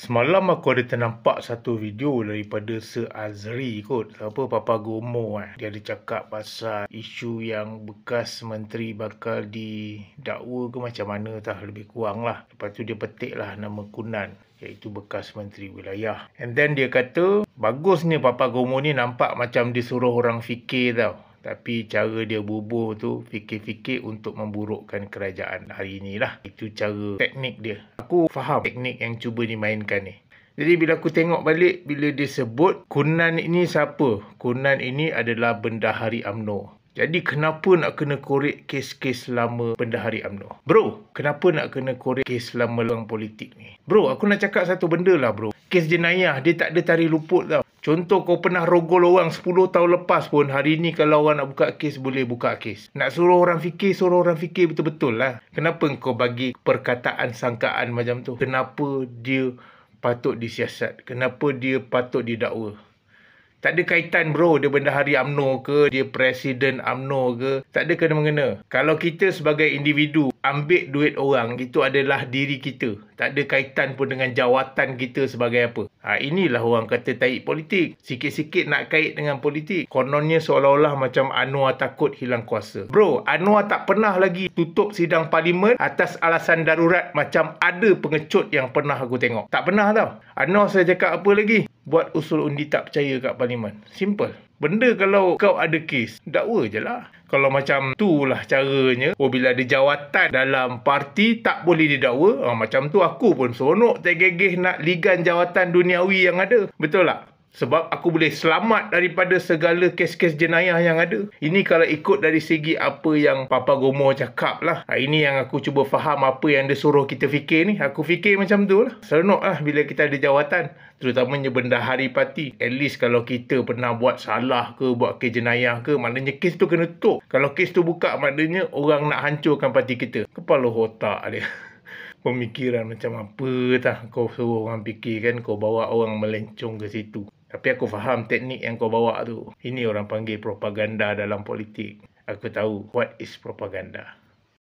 Semalam aku ada ternampak satu video daripada Sir Azri kot. Siapa? Papa Gomo Dia ada cakap pasal isu yang bekas menteri bakal didakwa ke macam mana tah, lebih kurang lah. Lepas tu dia petik lah nama Kunan, iaitu bekas menteri wilayah. And then dia kata, bagusnya Papa Gomo ni nampak macam dia suruh orang fikir tau. Tapi cara dia bubuh tu fikir-fikir untuk memburukkan kerajaan hari ni lah. Itu cara teknik dia. Aku faham teknik yang cuba dimainkan ni. Jadi bila aku tengok balik, bila dia sebut Kunan ini siapa? Kunan ini adalah Bendahari UMNO. Jadi kenapa nak kena korek kes-kes lama Bendahari UMNO? Bro, kenapa nak kena korek kes lama orang politik ni? Bro, aku nak cakap satu benda lah bro. Kes jenayah, dia tak ada tarikh luput tau. Contoh kau pernah rogol orang 10 tahun lepas pun, hari ni kalau orang nak buka kes, boleh buka kes. Nak suruh orang fikir betul-betul lah. Kenapa kau bagi perkataan sangkaan macam tu? Kenapa dia patut disiasat? Kenapa dia patut didakwa? Tak ada kaitan bro, dia Bendahari UMNO ke, dia Presiden UMNO ke, tak ada kena-mengena. Kalau kita sebagai individu ambil duit orang, itu adalah diri kita. Tak ada kaitan pun dengan jawatan kita sebagai apa. Inilah orang kata taik politik. Sikit-sikit nak kait dengan politik. Kononnya seolah-olah macam Anwar takut hilang kuasa. Bro, Anwar tak pernah lagi tutup sidang parlimen atas alasan darurat macam ada pengecut yang pernah aku tengok. Tak pernah tau. Anwar saya cakap apa lagi? Buat usul undi tak percaya kat parlimen. Simple. Benda kalau kau ada kes, dakwa je lah. Kalau macam tu lah caranya, bila ada jawatan dalam parti tak boleh didakwa, macam tu aku pun seronok tergegeh nak ligan jawatan duniawi yang ada. Betul tak? Sebab aku boleh selamat daripada segala kes-kes jenayah yang ada. Ini kalau ikut dari segi apa yang Papa Gomo cakap lah. Ini yang aku cuba faham apa yang dia suruh kita fikir ni. Aku fikir macam tu lah. Seronok lah bila kita ada jawatan. Terutamanya Bendahari parti. At least kalau kita pernah buat salah ke, buat kes jenayah ke, maknanya kes tu kena tutup. Kalau kes tu buka, maknanya orang nak hancurkan parti kita. Kepala otak dia. Pemikiran macam apa tah kau suruh orang fikir kan, kau bawa orang melencong ke situ. Tapi aku faham teknik yang kau bawa tu. Ini orang panggil propaganda dalam politik. Aku tahu what is propaganda.